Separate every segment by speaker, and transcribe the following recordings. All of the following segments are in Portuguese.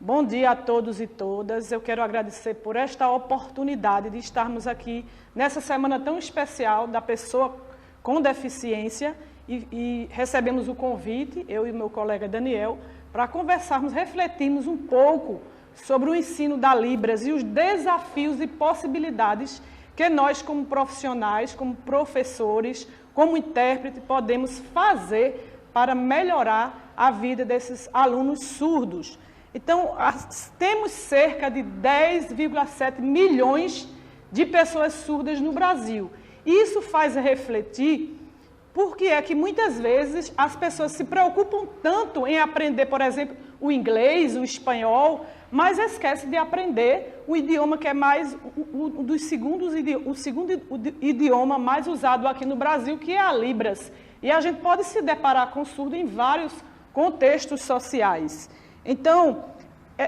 Speaker 1: Bom dia a todos e todas. Eu quero agradecer por esta oportunidade de estarmos aqui nessa semana tão especial da pessoa com deficiência e recebemos o convite, eu e meu colega Daniel, para conversarmos, refletirmos um pouco sobre o ensino da Libras e os desafios e possibilidades que nós, como profissionais, como professores, como intérprete, podemos fazer para melhorar a vida desses alunos surdos. Então, temos cerca de 10,7 milhões de pessoas surdas no Brasil. Isso faz refletir porque é que muitas vezes as pessoas se preocupam tanto em aprender, por exemplo, o inglês, o espanhol, mas esquecem de aprender o idioma que é mais o segundo idioma mais usado aqui no Brasil, que é a Libras. E a gente pode se deparar com surdo em vários contextos sociais. Então,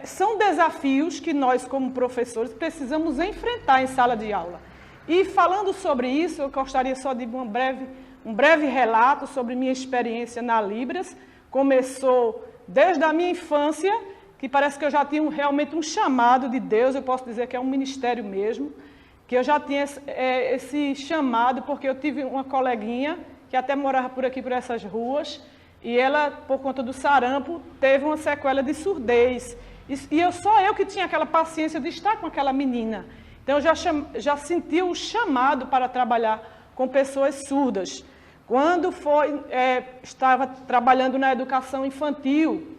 Speaker 1: são desafios que nós, como professores, precisamos enfrentar em sala de aula. E falando sobre isso, eu gostaria só de um breve relato sobre minha experiência na Libras. Começou desde a minha infância, que parece que eu já tinha realmente um chamado de Deus, eu posso dizer que é um ministério mesmo, que eu já tinha esse chamado, porque eu tive uma coleguinha que até morava por aqui, por essas ruas, e ela, por conta do sarampo, teve uma sequela de surdez. E só eu que tinha aquela paciência de estar com aquela menina. Então, eu já senti o chamado para trabalhar com pessoas surdas. Quando estava trabalhando na educação infantil,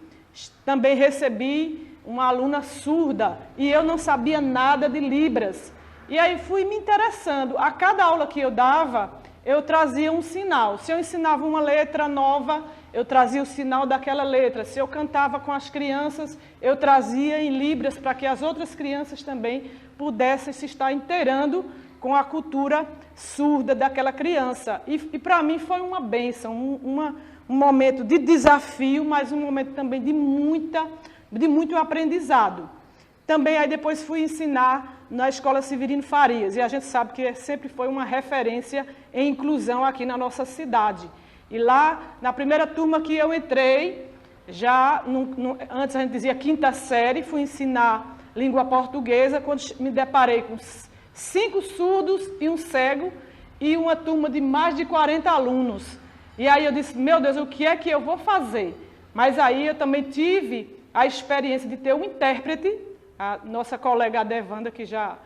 Speaker 1: também recebi uma aluna surda e eu não sabia nada de Libras. E aí fui me interessando. A cada aula que eu dava, eu trazia um sinal. Se eu ensinava uma letra nova, eu trazia o sinal daquela letra. Se eu cantava com as crianças, eu trazia em Libras para que as outras crianças também pudessem se estar inteirando com a cultura surda daquela criança. E para mim foi uma bênção, um momento de desafio, mas um momento também de muito aprendizado. Também aí depois fui ensinar na Escola Severino Farias, e a gente sabe que sempre foi uma referência em inclusão aqui na nossa cidade. E lá, na primeira turma que eu entrei, antes a gente dizia quinta série, fui ensinar língua portuguesa, quando me deparei com 5 surdos e um cego, e uma turma de mais de 40 alunos. E aí eu disse, meu Deus, o que é que eu vou fazer? Mas aí eu também tive a experiência de ter um intérprete, a nossa colega Adevanda, que já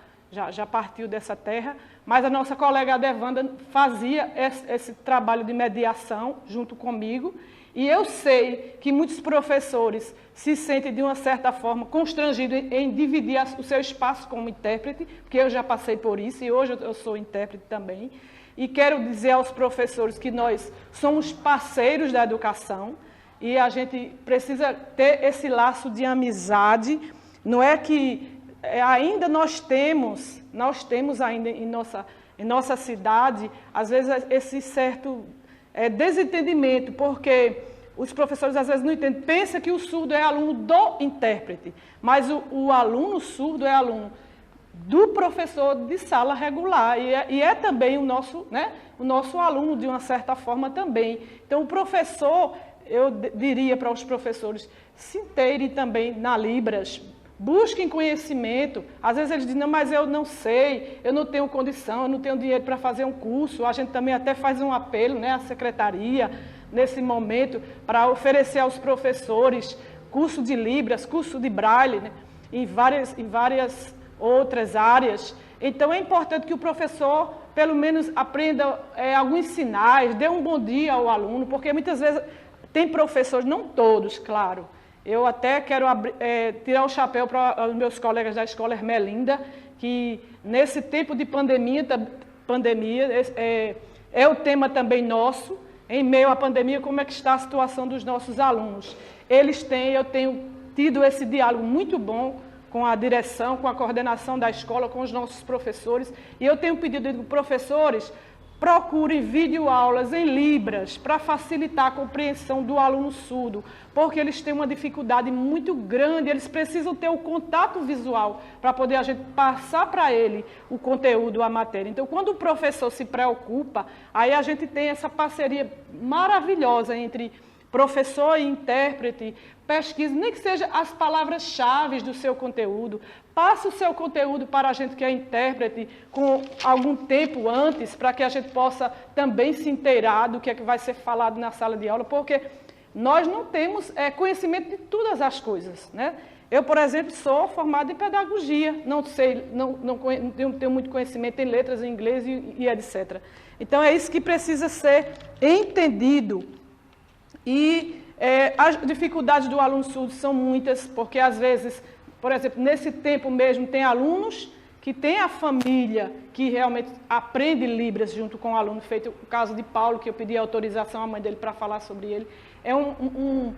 Speaker 1: partiu dessa terra, mas a nossa colega Adevanda fazia esse trabalho de mediação junto comigo, e eu sei que muitos professores se sentem, de uma certa forma, constrangidos em dividir o seu espaço como intérprete, porque eu já passei por isso, e hoje eu sou intérprete também, e quero dizer aos professores que nós somos parceiros da educação, e a gente precisa ter esse laço de amizade. Não é que ainda nós temos ainda em nossa cidade, às vezes, esse certo desentendimento, porque os professores às vezes não entendem, pensam que o surdo é aluno do intérprete, mas o aluno surdo é aluno do professor de sala regular, e é também o nosso aluno, de uma certa forma, também. Então, o professor, eu diria para os professores, se inteirem também na Libras, busquem conhecimento. Às vezes eles dizem, não, mas eu não sei, eu não tenho condição, eu não tenho dinheiro para fazer um curso. A gente também até faz um apelo, à secretaria, nesse momento, para oferecer aos professores curso de Libras, curso de Braille, em várias outras áreas. Então, é importante que o professor, pelo menos, aprenda alguns sinais, dê um bom dia ao aluno, porque muitas vezes tem professores, não todos, claro. Eu até quero tirar o chapéu para os meus colegas da Escola Ermelinda, que nesse tempo de pandemia é o tema também nosso, em meio à pandemia, como é que está a situação dos nossos alunos. Eu tenho tido esse diálogo muito bom com a direção, com a coordenação da escola, com os nossos professores, e eu tenho pedido, professores, procurem videoaulas em Libras para facilitar a compreensão do aluno surdo, porque eles têm uma dificuldade muito grande, eles precisam ter o contato visual para poder a gente passar para ele o conteúdo, a matéria. Então, quando o professor se preocupa, aí a gente tem essa parceria maravilhosa entre professor e intérprete, pesquise, nem que seja as palavras-chave do seu conteúdo. Passe o seu conteúdo para a gente que é intérprete com algum tempo antes, para que a gente possa também se inteirar do que é que vai ser falado na sala de aula, porque nós não temos conhecimento de todas as coisas, né? Eu, por exemplo, sou formada em pedagogia, não tenho muito conhecimento em letras em inglês e etc. Então, é isso que precisa ser entendido. E as dificuldades do aluno surdo são muitas, porque às vezes, por exemplo, nesse tempo mesmo, tem alunos que têm a família que realmente aprende Libras junto com o aluno, feito o caso de Paulo, que eu pedi autorização à mãe dele para falar sobre ele. É um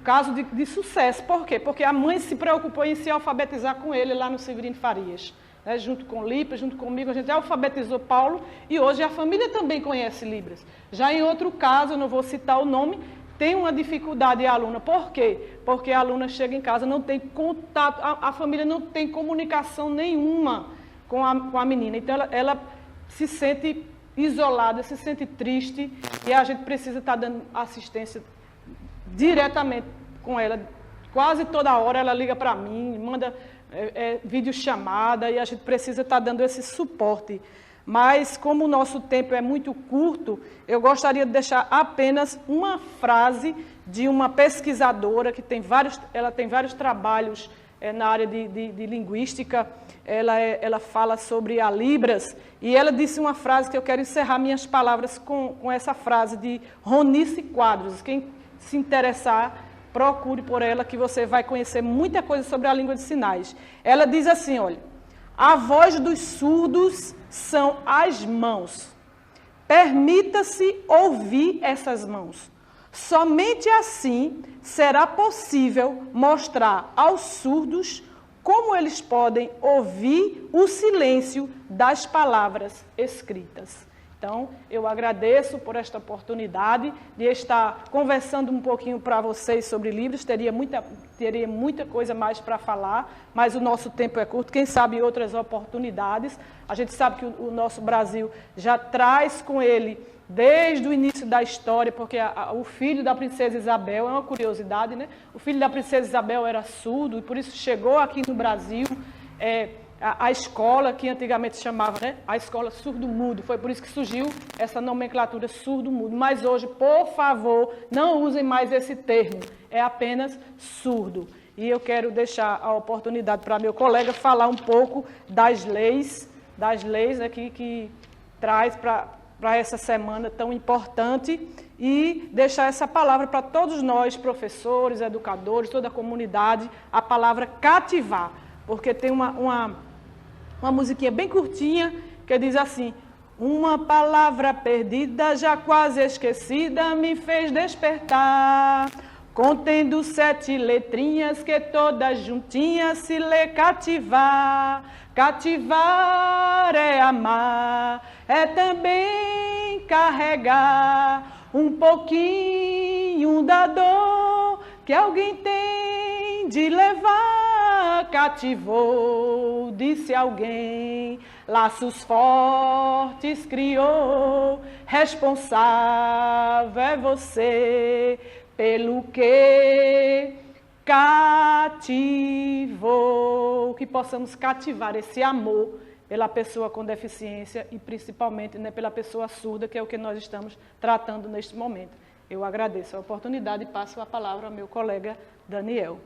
Speaker 1: caso de sucesso. Por quê? Porque a mãe se preocupou em se alfabetizar com ele lá no Severino Farias. Né? Junto com o Lipa, junto comigo, a gente alfabetizou Paulo e hoje a família também conhece Libras. Já em outro caso, eu não vou citar o nome, tem uma dificuldade a aluna. Por quê? Porque a aluna chega em casa, não tem contato, a família não tem comunicação nenhuma com a menina. Então, ela se sente isolada, se sente triste e a gente precisa estar dando assistência diretamente com ela. Quase toda hora ela liga para mim, manda videochamada e a gente precisa estar dando esse suporte. Mas, como o nosso tempo é muito curto, eu gostaria de deixar apenas uma frase de uma pesquisadora que ela tem vários trabalhos na área de linguística. Ela fala sobre a Libras e ela disse uma frase que eu quero encerrar minhas palavras com essa frase de Ronice Quadros. Quem se interessar, procure por ela, que você vai conhecer muita coisa sobre a língua de sinais. Ela diz assim, olha, a voz dos surdos são as mãos. Permita-se ouvir essas mãos. Somente assim será possível mostrar aos surdos como eles podem ouvir o silêncio das palavras escritas. Então, eu agradeço por esta oportunidade de estar conversando um pouquinho para vocês sobre livros. Teria muita coisa mais para falar, mas o nosso tempo é curto. Quem sabe outras oportunidades. A gente sabe que o nosso Brasil já traz com ele, desde o início da história, porque o filho da princesa Isabel, é uma curiosidade, né? O filho da princesa Isabel era surdo e por isso chegou aqui no Brasil a escola, que antigamente se chamava, né, a escola surdo-mudo, foi por isso que surgiu essa nomenclatura surdo-mudo. Mas hoje, por favor, não usem mais esse termo, é apenas surdo. E eu quero deixar a oportunidade para meu colega falar um pouco das leis aqui que traz para essa semana tão importante e deixar essa palavra para todos nós, professores, educadores, toda a comunidade, a palavra cativar, porque tem uma musiquinha bem curtinha que diz assim: uma palavra perdida, já quase esquecida, me fez despertar, contendo 7 letrinhas que todas juntinhas se lê cativar. Cativar é amar, é também carregar um pouquinho da dor que alguém tem de levar. Cativou, disse alguém, laços fortes criou, responsável é você pelo que cativou. Que possamos cativar esse amor pela pessoa com deficiência e principalmente, né, pela pessoa surda, que é o que nós estamos tratando neste momento. Eu agradeço a oportunidade e passo a palavra ao meu colega Daniel.